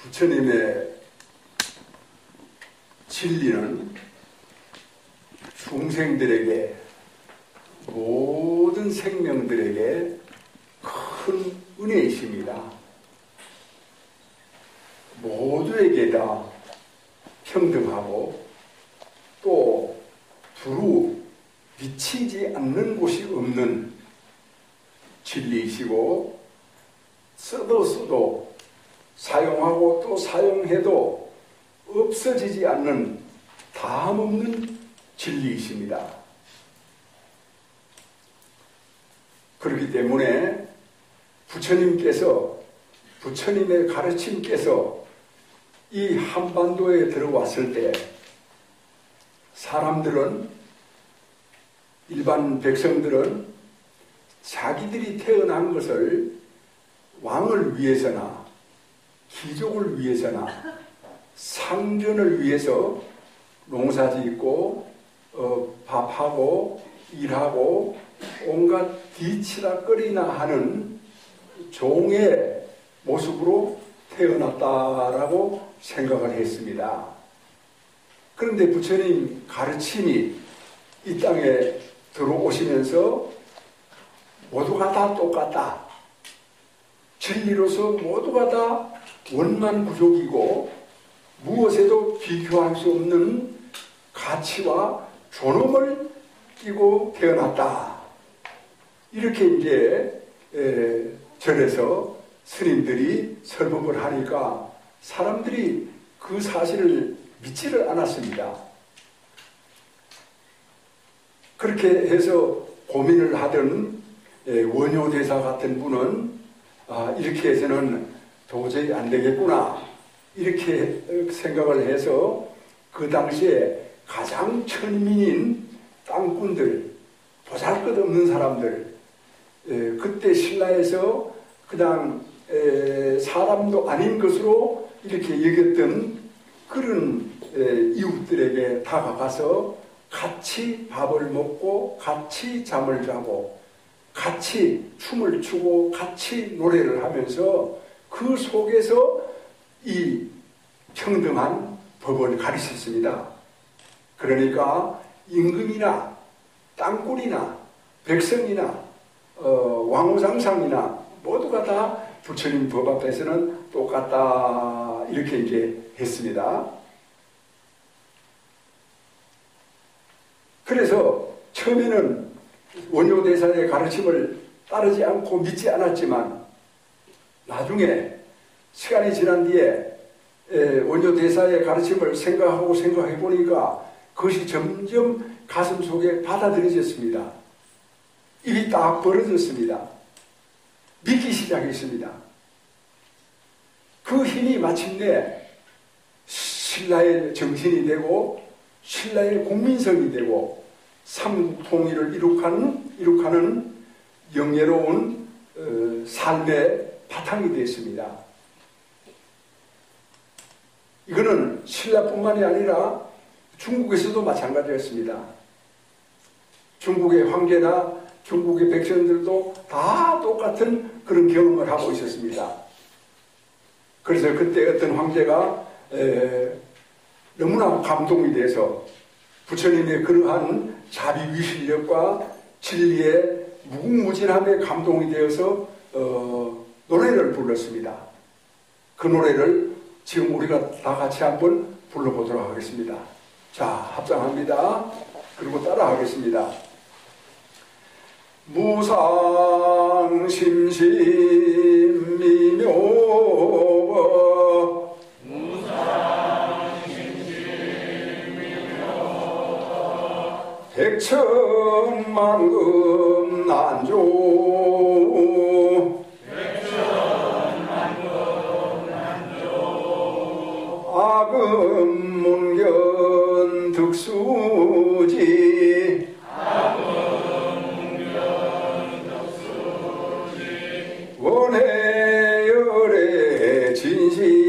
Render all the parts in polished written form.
부처님의 진리는 중생들에게, 모든 생명들에게 큰 은혜이십니다. 모두에게 다 평등하고 또 두루 미치지 않는 곳이 없는 진리이시고, 써도 사용하고 또 사용해도 없어지지 않는 다함없는 진리이십니다. 그렇기 때문에 부처님의 가르침께서 이 한반도에 들어왔을 때 사람들은, 일반 백성들은 자기들이 태어난 것을 왕을 위해서나 귀족을 위해서나 상전을 위해서 농사짓고 밥하고 일하고 온갖 뒤치다거리나 하는 종의 모습으로 태어났다라고 생각을 했습니다. 그런데 부처님 가르침이 이 땅에 들어오시면서 모두가 다 똑같다, 진리로서 모두가 다 원만구족이고 무엇에도 비교할 수 없는 가치와 존엄을 띠고 태어났다, 이렇게 이제 절에서 스님들이 설법을 하니까 사람들이 그 사실을 믿지를 않았습니다. 그렇게 해서 고민을 하던 원효대사 같은 분은 이렇게 해서는 도저히 안 되겠구나, 이렇게 생각을 해서 그 당시에 가장 천민인 땅꾼들, 보잘것없는 사람들, 그때 신라에서 그냥 사람도 아닌 것으로 이렇게 여겼던 그런 이웃들에게 다가가서 같이 밥을 먹고 같이 잠을 자고 같이 춤을 추고 같이 노래를 하면서 그 속에서 이 평등한 법을 가르쳤습니다. 그러니까 임금이나 땅굴이나 백성이나 왕후장상이나 모두가 다 부처님 법 앞에서는 똑같다, 이렇게 이제 했습니다. 그래서 처음에는 원효대사의 가르침을 따르지 않고 믿지 않았지만 나중에 시간이 지난 뒤에 원효대사의 가르침을 생각해 보니까 그것이 점점 가슴 속에 받아들여졌습니다. 입이 딱 벌어졌습니다. 믿기 시작했습니다. 그 힘이 마침내 신라의 정신이 되고 신라의 국민성이 되고 삼국 통일을 이룩하는 영예로운 삶의 바탕이 되었습니다. 이거는 신라뿐만이 아니라 중국에서도 마찬가지였습니다. 중국의 황제나 중국의 백성들도 다 똑같은 그런 경험을 하고 있었습니다. 그래서 그때 어떤 황제가 너무나 감동이 돼서 부처님의 그러한 자비위실력과 진리의 무궁무진함에 감동이 되어서 노래를 불렀습니다. 그 노래를 지금 우리가 다 같이 한번 불러보도록 하겠습니다. 자, 합장합니다. 그리고 따라하겠습니다. 무상심심미묘 백천만금 난조 아금문견 득수지 원해열의 진실이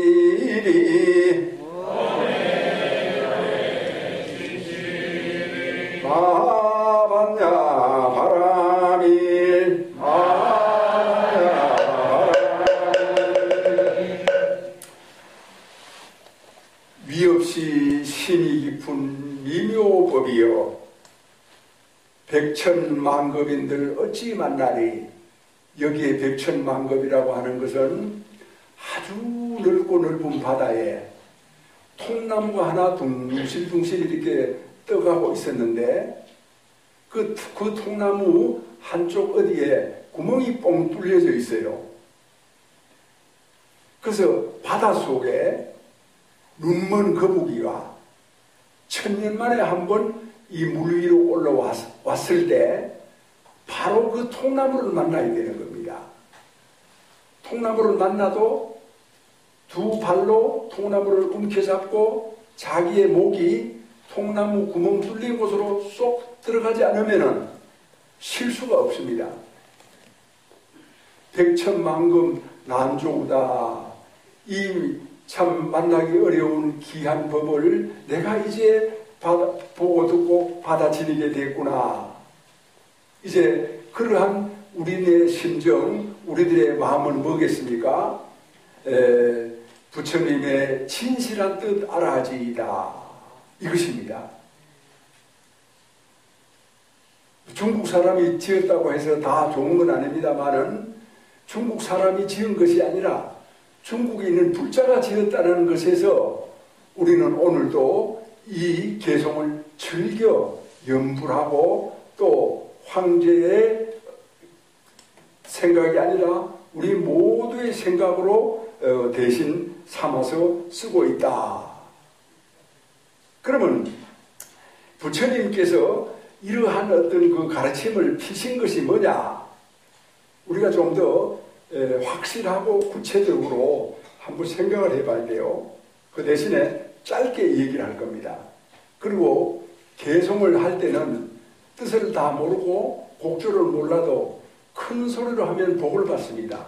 거북이여 백천만급인들 어찌 만나리. 여기에 백천만급이라고 하는 것은 아주 넓고 넓은 바다에 통나무가 하나 둥실둥실 이렇게 떠가고 있었는데 그 통나무 한쪽 어디에 구멍이 뻥 뚫려져 있어요. 그래서 바닷속에 눈먼 거북이가 천년 만에 한 번 이 물 위로 올라왔을 때 바로 그 통나무를 만나야 되는 겁니다. 통나무를 만나도 두 발로 통나무를 움켜잡고 자기의 목이 통나무 구멍 뚫린 곳으로 쏙 들어가지 않으면 실수가 없습니다. 백천만금 난조우다. 이 참 만나기 어려운 귀한 법을 내가 이제 보고 듣고 받아들이게 됐구나. 이제 그러한 우리의 심정, 우리들의 마음은 뭐겠습니까? 부처님의 진실한 뜻 알아지이다. 이것입니다. 중국 사람이 지었다고 해서 다 좋은 건 아닙니다만은 중국 사람이 지은 것이 아니라 중국에 있는 불자가 지었다는 것에서 우리는 오늘도 이 개성을 즐겨 염불하고 또 황제의 생각이 아니라 우리 모두의 생각으로 대신 삼아서 쓰고 있다. 그러면 부처님께서 이러한 어떤 그 가르침을 피신 것이 뭐냐? 우리가 좀 더 확실하고 구체적으로 한번 생각을 해봐야 돼요. 그 대신에 짧게 얘기를 할 겁니다. 그리고 개송을 할 때는 뜻을 다 모르고 곡조를 몰라도 큰 소리로 하면 복을 받습니다.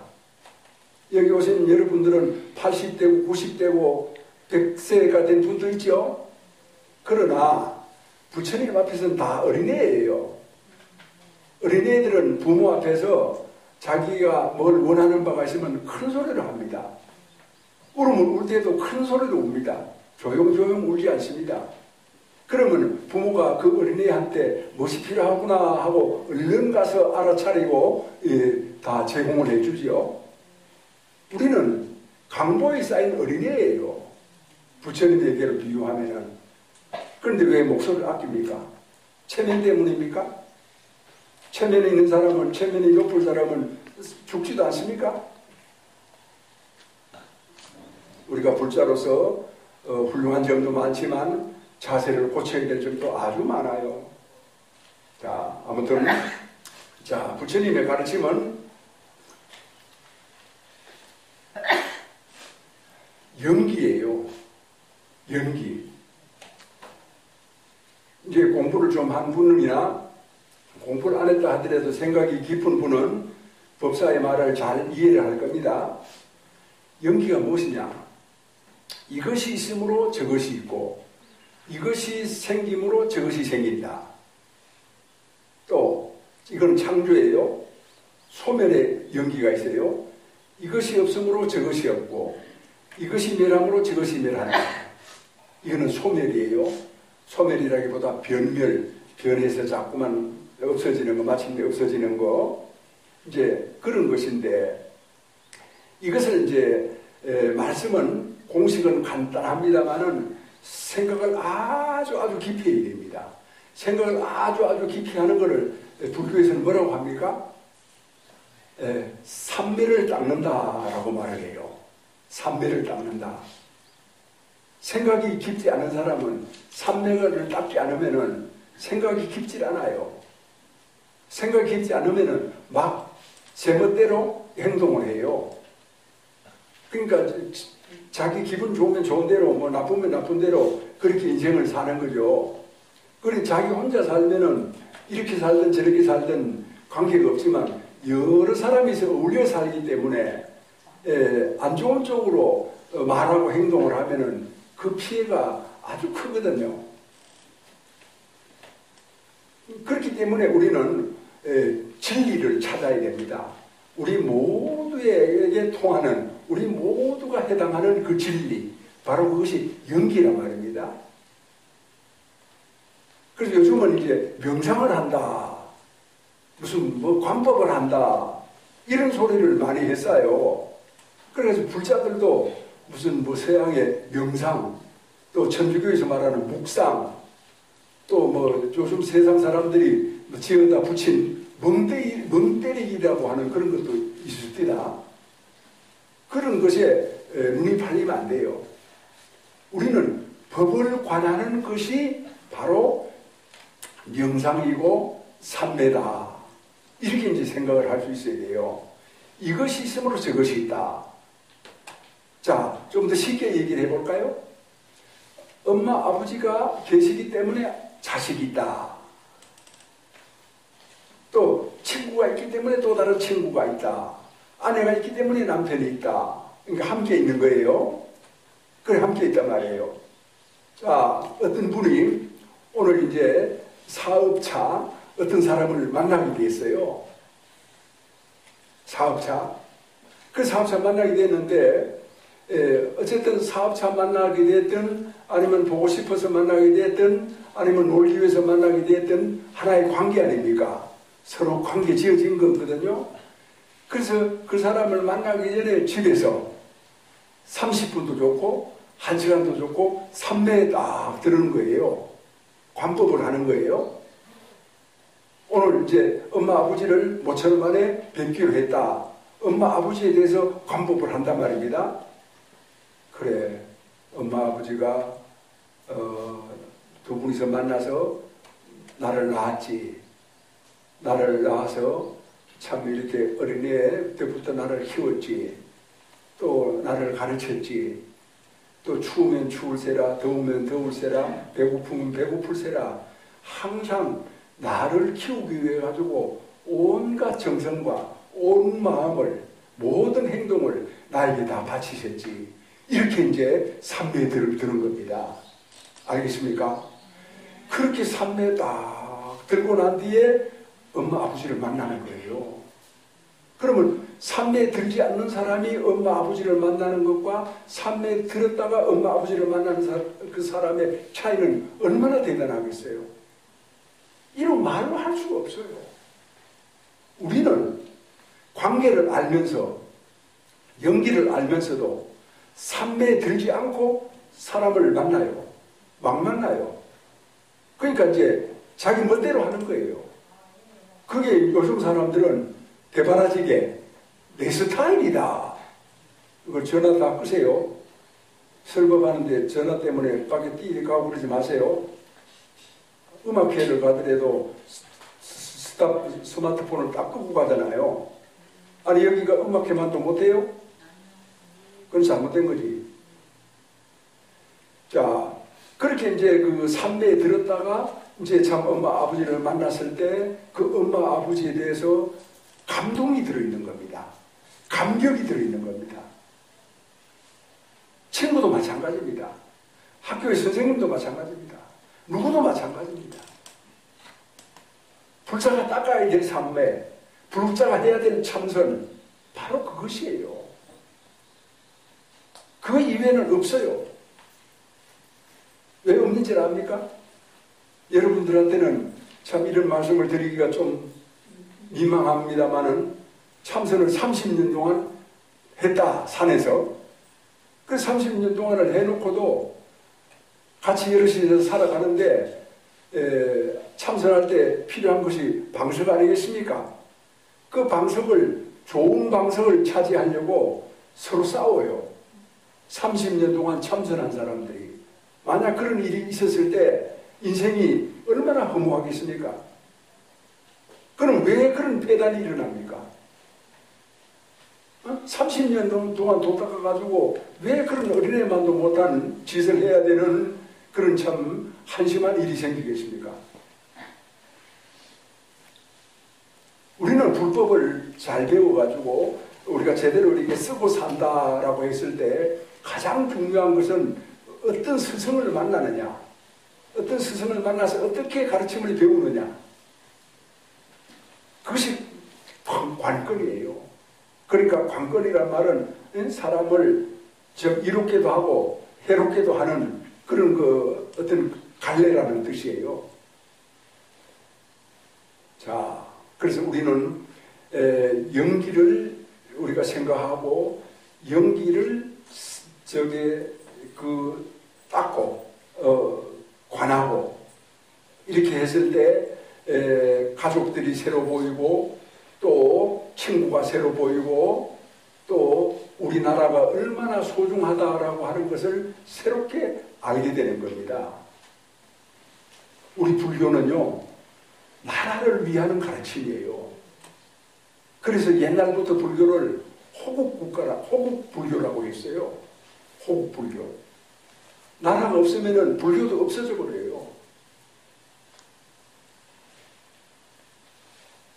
여기 오신 여러분들은 80대고 90대고 100세가 된 분도 있죠. 그러나 부처님 앞에서는 다 어린애예요. 어린애들은 부모 앞에서 자기가 뭘 원하는 바가 있으면 큰 소리로 합니다. 울으면 울 때도 큰 소리로 웁니다. 조용조용 울지 않습니다. 그러면 부모가 그 어린애한테 무엇이 필요하구나 하고 얼른 가서 알아차리고 다 제공을 해주지요. 우리는 강보에 쌓인 어린애예요. 부처님에게로 비유하면은. 그런데 왜 목소리를 아낍니까? 체면 때문입니까? 체면이 있는 사람은, 체면이 높은 사람은 죽지도 않습니까? 우리가 불자로서 훌륭한 점도 많지만 자세를 고쳐야 될 점도 아주 많아요. 자, 아무튼 자, 부처님의 가르침은 연기예요. 연기. 이제 공부를 좀 한 분이나 공부를 안 했다 하더라도 생각이 깊은 분은 법사의 말을 잘 이해를 할 겁니다. 연기가 무엇이냐? 이것이 있으므로 저것이 있고 이것이 생김으로 저것이 생긴다. 또 이건 창조예요. 소멸의 연기가 있어요. 이것이 없으므로 저것이 없고 이것이 멸함으로 저것이 멸한다. 이거는 소멸이에요. 소멸이라기보다 변멸, 변해서 자꾸만 없어지는 거, 마침내 없어지는 거, 이제 그런 것인데, 이것을 이제 말씀은 공식은 간단합니다만은 생각을 아주 깊이 해야 됩니다. 생각을 아주 깊이 하는 것을 불교에서는 뭐라고 합니까? 삼매를 닦는다라고 말을 해요. 삼매를 닦는다. 생각이 깊지 않은 사람은 삼매를 닦지 않으면은 생각이 깊지 않아요. 생각이 깊지 않으면은 막 제멋대로 행동을 해요. 그러니까 자기 기분 좋으면 좋은 대로, 뭐 나쁘면 나쁜 대로 그렇게 인생을 사는 거죠. 그래 자기 혼자 살면은 이렇게 살든 저렇게 살든 관계가 없지만 여러 사람이서 어울려 살기 때문에 안 좋은 쪽으로 말하고 행동을 하면은 그 피해가 아주 크거든요. 그렇기 때문에 우리는 진리를 찾아야 됩니다. 우리 모두에게 통하는, 우리 모두가 해당하는 그 진리, 바로 그것이 연기란 말입니다. 그래서 요즘은 이제 명상을 한다, 무슨 뭐 관법을 한다, 이런 소리를 많이 했어요. 그래서 불자들도 무슨 뭐 서양의 명상, 또 천주교에서 말하는 묵상, 또 뭐 요즘 세상 사람들이 뭐 지어다 붙인 멍때리기라고 하는 그런 것도 있습니다. 그런 것에 눈이 팔리면 안 돼요. 우리는 법을 관하는 것이 바로 명상이고 삼매다. 이렇게 이제 생각을 할 수 있어야 돼요. 이것이 있으므로 저것이 있다. 자, 좀 더 쉽게 얘기를 해볼까요? 엄마, 아버지가 계시기 때문에 자식이 있다. 또 친구가 있기 때문에 또 다른 친구가 있다. 아내가 있기 때문에 남편이 있다. 그러니까 함께 있는 거예요. 그래, 함께 있단 말이에요. 자, 어떤 분이 오늘 이제 사업차 어떤 사람을 만나게 됐어요. 사업차. 그 사업차 만나게 됐는데, 어쨌든 사업차 만나게 됐든, 아니면 보고 싶어서 만나게 됐든, 아니면 놀기 위해서 만나게 됐든, 하나의 관계 아닙니까? 서로 관계 지어진 거거든요. 그래서 그 사람을 만나기 전에 집에서 30분도 좋고, 1시간도 좋고, 삼매에 딱 들은 거예요. 관법을 하는 거예요. 오늘 이제 엄마 아버지를 모처럼 만에 뵙기로 했다. 엄마 아버지에 대해서 관법을 한단 말입니다. 그래, 엄마 아버지가 두 분이서 만나서 나를 낳았지. 나를 낳아서 참 이렇게 어린애 때부터 나를 키웠지. 또 나를 가르쳤지. 또 추우면 추울세라, 더우면 더울세라, 배고프면 배고플세라. 항상 나를 키우기 위해 가지고 온갖 정성과 온 마음을, 모든 행동을 나에게 다 바치셨지. 이렇게 이제 삼매에 드는 겁니다. 알겠습니까? 그렇게 삼매에 딱 들고 난 뒤에 엄마 아버지를 만나는 거예요. 그러면 삼매에 들지 않는 사람이 엄마 아버지를 만나는 것과 삼매에 들었다가 엄마 아버지를 만나는 그 사람의 차이는 얼마나 대단하겠어요? 이런 말로 할 수가 없어요. 우리는 관계를 알면서, 연기를 알면서도 삼매에 들지 않고 사람을 만나요. 막 만나요. 그러니까 이제 자기 멋대로 하는 거예요. 그게 요즘 사람들은 대바라지게 내 스타일이다. 이걸 전화 다 끄세요. 설법하는데 전화 때문에 밖에 뛰어가고 그러지 마세요. 음악회를 가더라도 스마트폰을 딱 끄고 가잖아요. 아니 여기가 음악회만도 못해요? 그건 잘못된 거지. 자, 그렇게 이제 그 삼매에 들었다가 이제 참 엄마 아버지를 만났을 때 그 엄마 아버지에 대해서 감동이 들어있는 겁니다. 감격이 들어있는 겁니다. 친구도 마찬가지입니다. 학교의 선생님도 마찬가지입니다. 누구도 마찬가지입니다. 불자가 닦아야 될 삼매, 불자가 해야 될 참선, 바로 그것이에요. 그 이외에는 없어요. 왜 없는지 압니까? 여러분들한테는 참 이런 말씀을 드리기가 좀 민망합니다만은 참선을 30년 동안 했다, 산에서. 그 30년 동안을 해놓고도 같이 여럿이 살아가는데 참선할 때 필요한 것이 방석 아니겠습니까? 그 방석을, 좋은 방석을 차지하려고 서로 싸워요. 30년 동안 참선한 사람들이. 만약 그런 일이 있었을 때 인생이 얼마나 허무하겠습니까? 그럼 왜 그런 폐단이 일어납니까? 30년 동안 돈 닦아가지고 왜 그런 어린애만도 못한 짓을 해야 되는 그런 참 한심한 일이 생기겠습니까? 우리는 불법을 잘 배워가지고 우리가 제대로 이렇게 쓰고 산다라고 했을 때 가장 중요한 것은 어떤 스승을 만나느냐, 어떤 스승을 만나서 어떻게 가르침을 배우느냐, 그것이 관건이에요. 그러니까 관건이란 말은 사람을 이롭게도 하고 해롭게도 하는 그런 그 어떤 갈래라는 뜻이에요. 그래서 우리는 연기를 우리가 생각하고 연기를 닦고 관하고 이렇게 했을 때 가족들이 새로 보이고 또 친구가 새로 보이고 또 우리나라가 얼마나 소중하다라고 하는 것을 새롭게 알게 되는 겁니다. 우리 불교는요, 나라를 위하는 가르침이에요. 그래서 옛날부터 불교를 호국불교라고 했어요. 호국불교. 나라가 없으면은 불교도 없어져 버려요.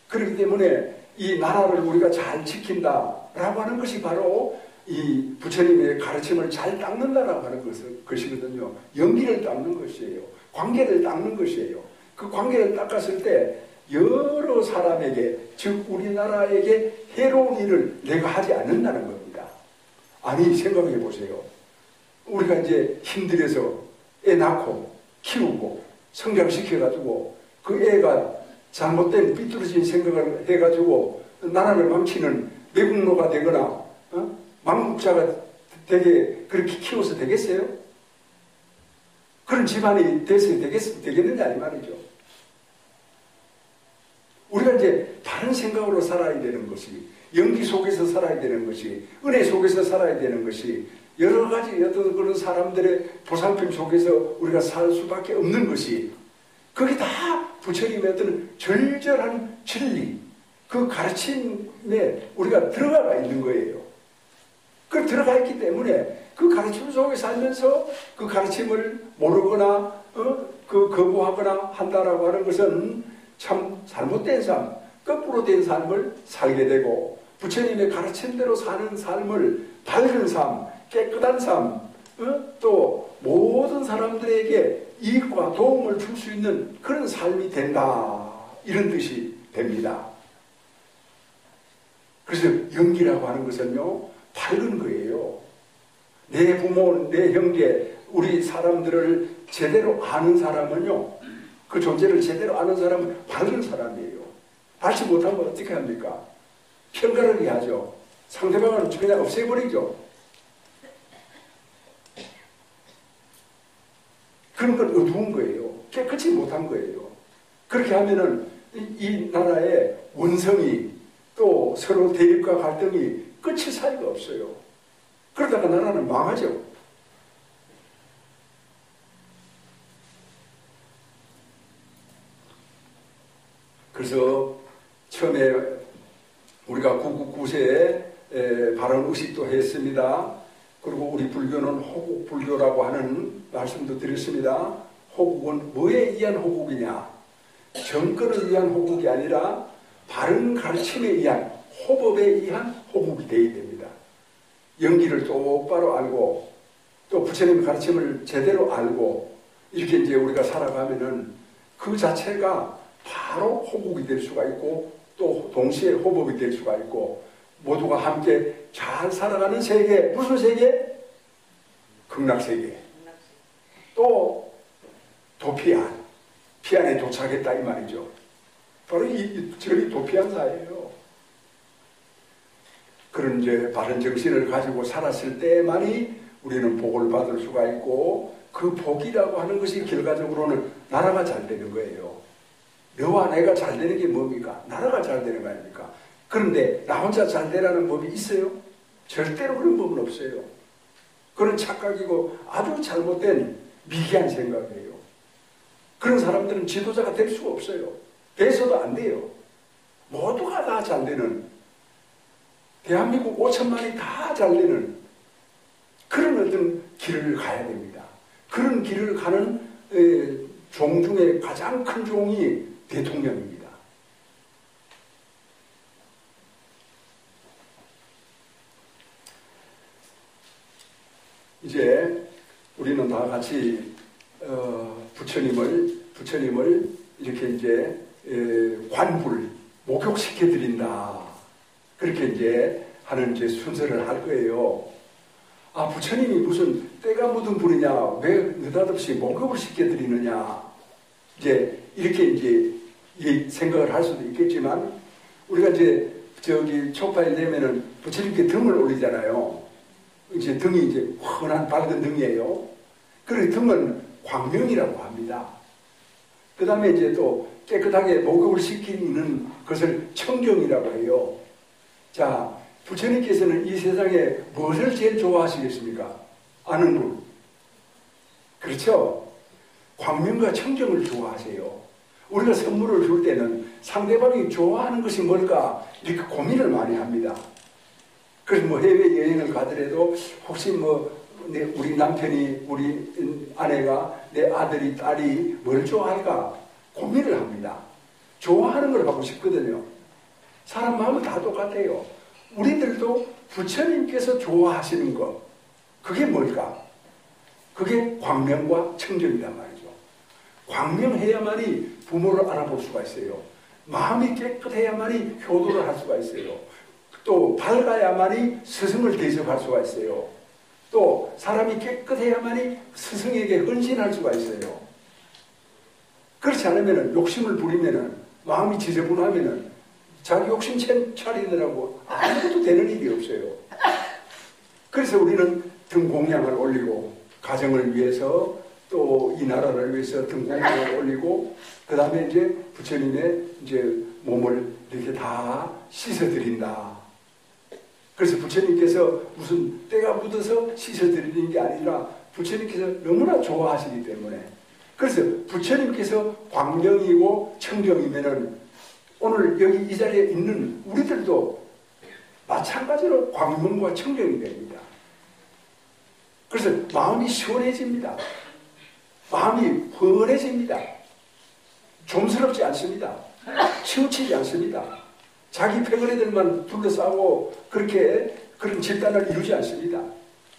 그렇기 때문에 이 나라를 우리가 잘 지킨다라고 하는 것이 바로 이 부처님의 가르침을 잘 닦는다라고 하는 것이거든요. 연기를 닦는 것이에요. 관계를 닦는 것이에요. 그 관계를 닦았을 때 여러 사람에게, 즉 우리나라에게 해로운 일을 내가 하지 않는다는 겁니다. 아니, 생각해 보세요. 우리가 이제 힘들어서 애 낳고 키우고 성장시켜가지고 그 애가 잘못된 삐뚤어진 생각을 해가지고 나라를 망치는 매국노가 되거나 망국자가 되게 그렇게 키워서 되겠어요? 그런 집안이 돼서 되겠느냐 이 말이죠. 우리가 이제 바른 생각으로 살아야 되는 것이, 연기 속에서 살아야 되는 것이, 은혜 속에서 살아야 되는 것이, 여러 가지 어떤 그런 사람들의 보살핌 속에서 우리가 살 수밖에 없는 것이, 그게 다 부처님의 어떤 절절한 진리, 그 가르침에 우리가 들어가 있는 거예요. 그 들어가 있기 때문에 그 가르침 속에 살면서 그 가르침을 모르거나 거부하거나 한다라고 하는 것은 참 잘못된 삶, 거꾸로 된 삶을 살게 되고, 부처님의 가르침대로 사는 삶을 밝은 삶, 깨끗한 삶, 또 모든 사람들에게 이익과 도움을 줄 수 있는 그런 삶이 된다, 이런 뜻이 됩니다. 그래서 연기라고 하는 것은요, 밝은 거예요. 내 부모, 내 형제, 우리 사람들을 제대로 아는 사람은요, 그 존재를 제대로 아는 사람은 밝은 사람이에요. 밝지 못하면 어떻게 합니까? 편가르기 하죠. 상대방을 그냥 없애버리죠. 그런 건 어두운 거예요. 깨끗이 못한 거예요. 그렇게 하면은 이 나라의 원성이 또 서로 대립과 갈등이 끝이 사이가 없어요. 그러다가 나라는 망하죠. 그래서 처음에 우리가 999세에 발언 의식도 했습니다. 그리고 우리 불교는 호국불교라고 하는 말씀도 드렸습니다. 호국은 뭐에 의한 호국이냐? 정권을 위한 호국이 아니라 바른 가르침에 의한, 호법에 의한 호국이 되어야 됩니다. 연기를 똑바로 알고 또 부처님의 가르침을 제대로 알고 이렇게 이제 우리가 살아가면은 그 자체가 바로 호국이 될 수가 있고 또 동시에 호법이 될 수가 있고 모두가 함께 잘 살아가는 세계, 무슨 세계? 극락세계. 또 도피안, 피안에 도착했다 이 말이죠. 바로 이 절이 도피안사예요. 그런 이제 바른 정신을 가지고 살았을 때만이 우리는 복을 받을 수가 있고, 그 복이라고 하는 것이 결과적으로는 나라가 잘 되는 거예요. 너와 내가 잘 되는 게 뭡니까? 나라가 잘 되는 거 아닙니까? 그런데 나 혼자 잘 되라는 법이 있어요? 절대로 그런 법은 없어요. 그런 착각이고 아주 잘못된 미개한 생각이에요. 그런 사람들은 지도자가 될 수가 없어요. 돼서도 안 돼요. 모두가 다 잘 되는, 대한민국 5천만이 다 잘 되는 그런 어떤 길을 가야 됩니다. 그런 길을 가는 종 중에 가장 큰 종이 대통령입니다. 이제 우리는 다 같이 부처님을 이렇게 이제 목욕시켜 드린다, 그렇게 이제 하는 이제 순서를 할 거예요. 아, 부처님이 무슨 때가 묻은 분이냐, 왜 느닷없이 목욕을 시켜 드리느냐, 이제 이렇게 이제 이게 생각을 할 수도 있겠지만, 우리가 이제 저기 초파일 되면은 부처님께 등을 올리잖아요. 이제 등이 이제 환한 밝은 등이에요. 그리고 등은 광명이라고 합니다. 그 다음에 이제 또 깨끗하게 목욕을 시키는 것을 청경이라고 해요. 자, 부처님께서는 이 세상에 무엇을 제일 좋아하시겠습니까? 아는 분. 그렇죠? 광명과 청정을 좋아하세요. 우리가 선물을 줄 때는 상대방이 좋아하는 것이 뭘까 이렇게 고민을 많이 합니다. 그래서 뭐 해외여행을 가더라도 혹시 뭐 우리 남편이, 우리 아내가, 내 아들이, 딸이 뭘 좋아할까 고민을 합니다. 좋아하는 걸 하고 싶거든요. 사람 마음은 다 똑같아요. 우리들도 부처님께서 좋아하시는 것, 그게 뭘까? 그게 광명과 청정이란 말이죠. 광명해야만이 부모를 알아볼 수가 있어요. 마음이 깨끗해야만이 효도를 할 수가 있어요. 또 밝아야만이 스승을 대접할 수가 있어요. 또 사람이 깨끗해야만이 스승에게 헌신할 수가 있어요. 그렇지 않으면 욕심을 부리면 마음이 지저분하면 자기 욕심 차리느라고 아무것도 되는 일이 없어요. 그래서 우리는 등공양을 올리고 가정을 위해서 또 이 나라를 위해서 등공양을 올리고 그 다음에 이제 부처님의 이제 몸을 이렇게 다 씻어드린다. 그래서 부처님께서 무슨 때가 묻어서 씻어드리는 게 아니라 부처님께서 너무나 좋아하시기 때문에, 그래서 부처님께서 광명이고 청정이면은 오늘 여기 이 자리에 있는 우리들도 마찬가지로 광명과 청정이 됩니다. 그래서 마음이 시원해집니다. 마음이 훤해집니다. 좀스럽지 않습니다. 치우치지 않습니다. 자기 패거리들만 둘러싸고 그렇게 그런 집단을 이루지 않습니다.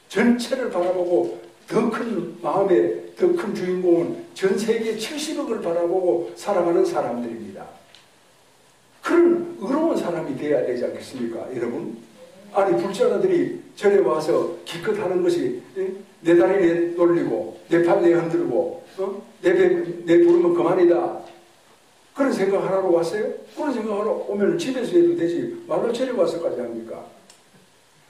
전체를 바라보고 더 큰 마음의 더 큰 주인공은 전 세계 70억을 바라보고 살아가는 사람들입니다. 그런 의로운 사람이 되어야 되지 않겠습니까, 여러분? 아니, 불자가들이 절에 와서 기껏 하는 것이 내 다리 내돌리고 내 팔 내흔들고 내 부르면 그만이다. 그런 생각하러 왔어요? 그런 생각하러 오면 집에서 해도 되지 말로 절에 와서까지 합니까?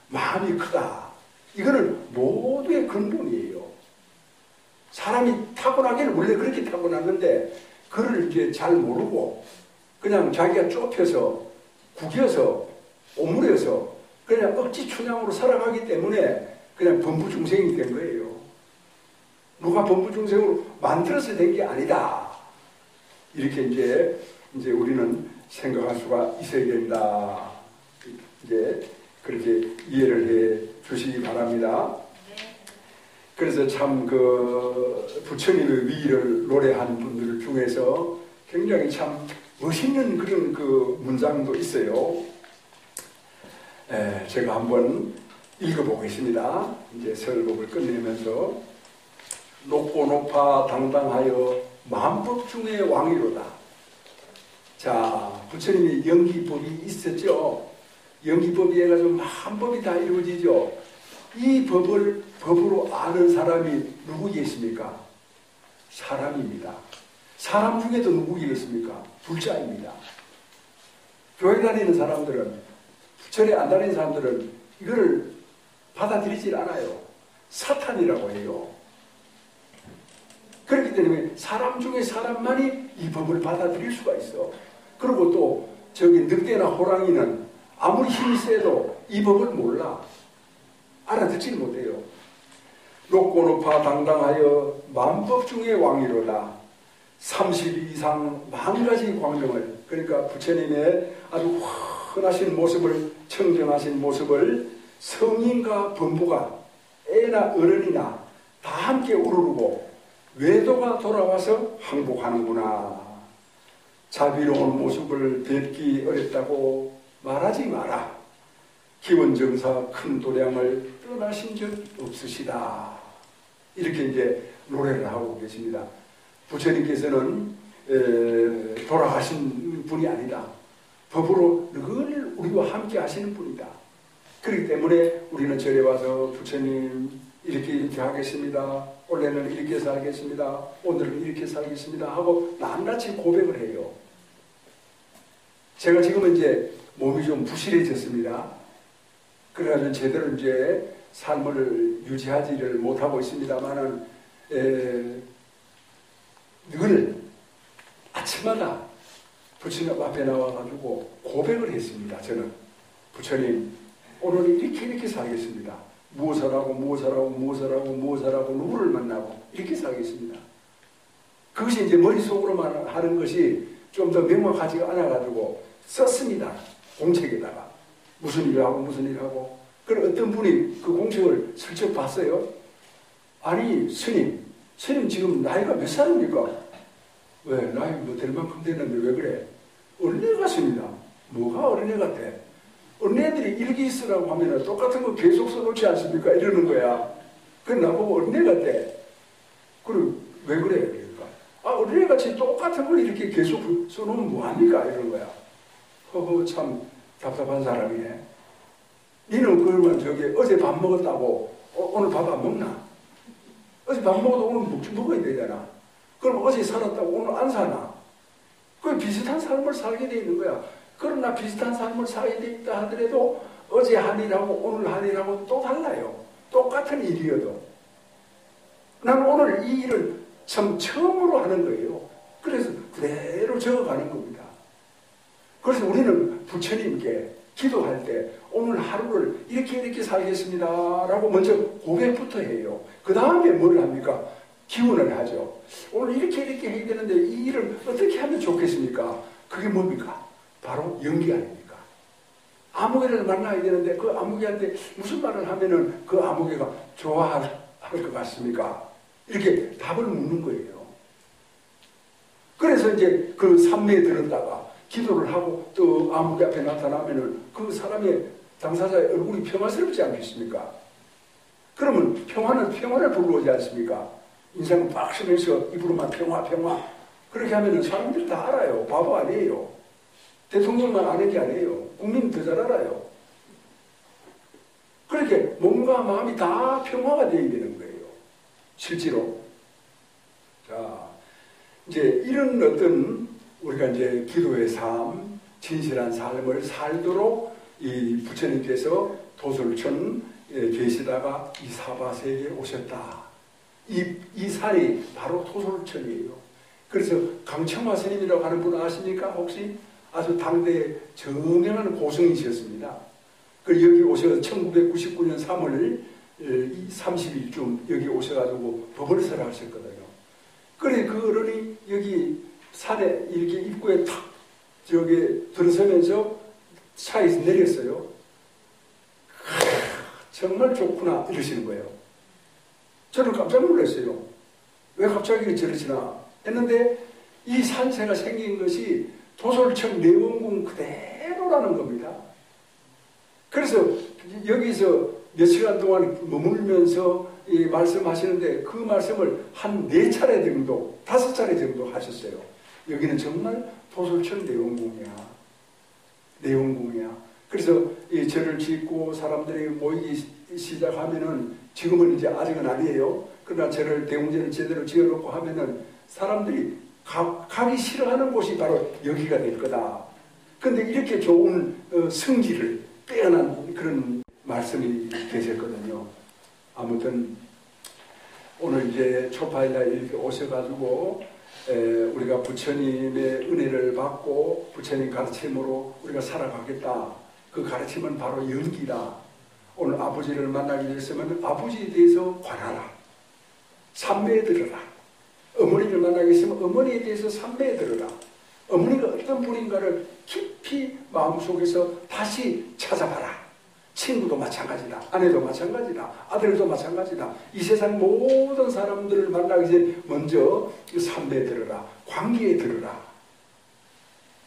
마음이 크다. 이거는 모두의 근본이에요. 사람이 타고나기는 원래 그렇게 타고났는데 그걸 이제 잘 모르고 그냥 자기가 좁혀서 구겨서 오므려서 그냥 억지 춘향으로 살아가기 때문에 그냥 범부중생이 된 거예요. 누가 범부중생으로 만들어서 된 게 아니다. 이렇게 이제 우리는 생각할 수가 있어야 된다. 이제 그렇게 이해를 해 주시기 바랍니다. 그래서 참 그 부처님의 위를 노래하는 분들 중에서 굉장히 참 멋있는 그런 그 문장도 있어요. 제가 한번 읽어보겠습니다. 이제 설법을 끝내면서 높고 높아 당당하여 만법 중의 왕이로다. 자, 부처님이 연기법이 있었죠. 연기법이 해가지고 만법이 다 이루어지죠. 이 법을 법으로 아는 사람이 누구겠습니까? 사람입니다. 사람 중에도 누구겠습니까? 불자입니다. 교회 다니는 사람들은, 절에 안 다니는 사람들은 이거를 받아들이질 않아요. 사탄이라고 해요. 그렇기 때문에 사람 중에 사람만이 이 법을 받아들일 수가 있어. 그리고 또 저기 늑대나 호랑이는 아무리 힘이 세도 이 법을 몰라. 알아듣지 못해요. 높고 높아 당당하여 만법 중의 왕이로다. 30 이상 만 가지 광명을, 그러니까 부처님의 아주 환하신 모습을, 청정하신 모습을 성인과 범부가, 애나 어른이나 다 함께 우르르고 외도가 돌아와서 항복하는구나. 자비로운 모습을 뵙기 어렵다고 말하지 마라. 기원정사 큰 도량을 떠나신 적 없으시다. 이렇게 이제 노래를 하고 계십니다. 부처님께서는 돌아가신 분이 아니다. 법으로 늘 우리와 함께 하시는 분이다. 그렇기 때문에 우리는 절에 와서 부처님 이렇게 하겠습니다. 원래는 이렇게 살겠습니다. 오늘은 이렇게 살겠습니다. 하고 낱낱이 고백을 해요. 제가 지금은 이제 몸이 좀 부실해졌습니다. 그래가지고 제대로 이제 삶을 유지하지를 못하고 있습니다만은, 늘 아침마다 부처님 앞에 나와가지고 고백을 했습니다. 저는 부처님, 오늘 이렇게 살겠습니다. 무엇을 하고 누구를 만나고 이렇게 살겠습니다. 그것이 이제 머릿속으로만 하는 것이 좀 더 명확하지가 않아가지고 썼습니다. 공책에다가. 무슨 일을 하고. 그럼 어떤 분이 그 공책을 슬쩍 봤어요. 아니, 스님 지금 나이가 몇 살입니까? 왜? 나이 뭐 될 만큼 됐는데 왜 그래? 어린애 같습니다. 뭐가 어린애 같아? 어린애들이 일기 쓰라고 하면 똑같은 거 계속 써놓지 않습니까? 이러는 거야. 그래, 나보고 어린애 같대. 그래, 왜 그래? 그러니까. 어린애같이 똑같은 걸 이렇게 계속 써놓으면 뭐합니까? 이러는 거야. 참 답답한 사람이네. 니는 그러면 어제 밥 먹었다고 오늘 밥 안 먹나? 어제 밥 먹어도 오늘 먹어야 되잖아. 그럼 어제 살았다고 오늘 안 사나? 그 비슷한 삶을 살게 돼 있는 거야. 그러나 비슷한 삶을 살게 돼 있다 하더라도 어제 한 일하고 오늘 한 일하고 또 달라요. 똑같은 일이어도. 난 오늘 이 일을 참 처음으로 하는 거예요. 그래서 그대로 적어가는 겁니다. 그래서 우리는 부처님께 기도할 때 오늘 하루를 이렇게 살겠습니다 라고 먼저 고백부터 해요. 그 다음에 뭘 합니까? 기원을 하죠. 오늘 이렇게 해야 되는데 이 일을 어떻게 하면 좋겠습니까? 그게 뭡니까? 바로 연기 아닙니까? 아무개를 만나야 되는데 그 아무개한테 무슨 말을 하면은 그 아무개가 좋아할 것 같습니까? 이렇게 답을 묻는 거예요. 그래서 이제 그 삼매에 들었다가 기도를 하고 또 아무개 앞에 나타나면은 그 사람의 당사자의 얼굴이 평화스럽지 않겠습니까? 그러면 평화를 불러오지 않습니까? 인상을 빡 쓰면서 입으로만 평화. 그렇게 하면은 사람들이 다 알아요. 바보 아니에요. 대통령만 아는 게 아니에요. 국민은 더 잘 알아요. 그렇게 몸과 마음이 다 평화가 되어야 되는 거예요. 실제로. 자, 이제 이런 어떤 우리가 이제 기도의 삶, 진실한 삶을 살도록 이 부처님께서 도솔천 계시다가 이 사바세에 오셨다. 이 산이 바로 도솔천이에요. 그래서 강청화 스님이라고 하는 분 아십니까? 혹시? 아주 당대에 저명한 고승이셨습니다. 그 여기 오셔서 1999년 3월 30일쯤 여기 오셔가지고 법을 설하셨거든요. 그래 그 어른이 여기 산에 이렇게 입구에 탁 저기 들어서면서 차에서 내렸어요. 정말 좋구나 이러시는 거예요. 저는 깜짝 놀랐어요. 왜 갑자기 저러시나 했는데 이 산세가 생긴 것이 도솔천 내원궁 그대로라는 겁니다. 그래서 여기서 몇 시간 동안 머물면서 말씀하시는데 그 말씀을 한 4차례 정도, 5차례 정도 하셨어요. 여기는 정말 도솔천 내원궁이야. 그래서 이 절을 짓고 사람들이 모이기 시작하면은 지금은 이제 아직은 아니에요. 그러나 절을 대웅전을 제대로 지어놓고 하면은 사람들이 가기 싫어하는 곳이 바로 여기가 될 거다. 근데 이렇게 좋은 성질을 빼어난 그런 말씀이 계셨거든요. 아무튼 오늘 이제 초파일날 이렇게 오셔가지고 우리가 부처님의 은혜를 받고 부처님 가르침으로 우리가 살아가겠다. 그 가르침은 바로 연기다. 오늘 아버지를 만나기 위해서는 아버지에 대해서 관하라. 삼매에 들어라. 어머니를 만나겠으면 어머니에 대해서 삼매에 들어라. 어머니가 어떤 분인가를 깊이 마음속에서 다시 찾아봐라. 친구도 마찬가지다. 아내도 마찬가지다. 아들도 마찬가지다. 이 세상 모든 사람들을 만나기 전에 먼저 삼매에 들어라. 관계에 들어라.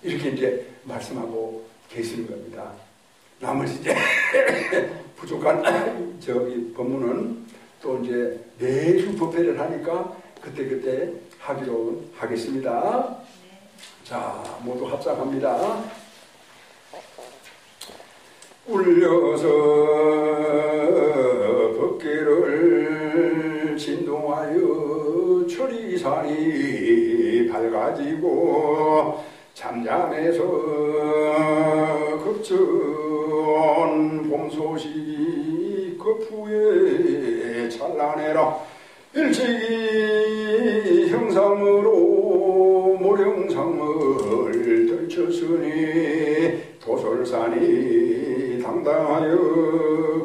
이렇게 이제 말씀하고 계시는 겁니다. 나머지 이제 부족한 저기 법문은 또 이제 매주 법회를 하니까 그때 하기로 하겠습니다. 자, 모두 합장합니다. 울려서 법계를 진동하여 초리산이 밝아지고 잠잠해서 소식이 거푸에 찬란해라. 일찍이 형상으로 모령상을 떨쳤으니 도솔산이 당당하여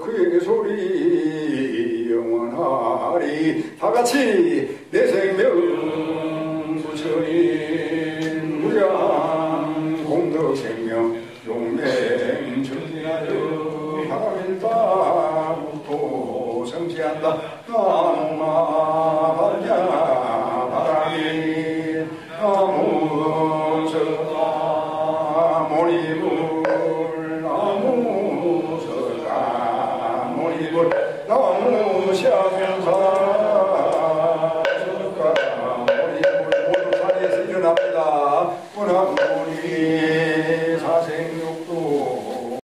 그의 소리 영원하리. 다같이 내 생명 부처인 무량 공덕생명 용맹 전진하여 바람일바 묵도 성취한다. 나무마 반야 바람이 나무서가 모니불 나무서가 모니불 나무샤면사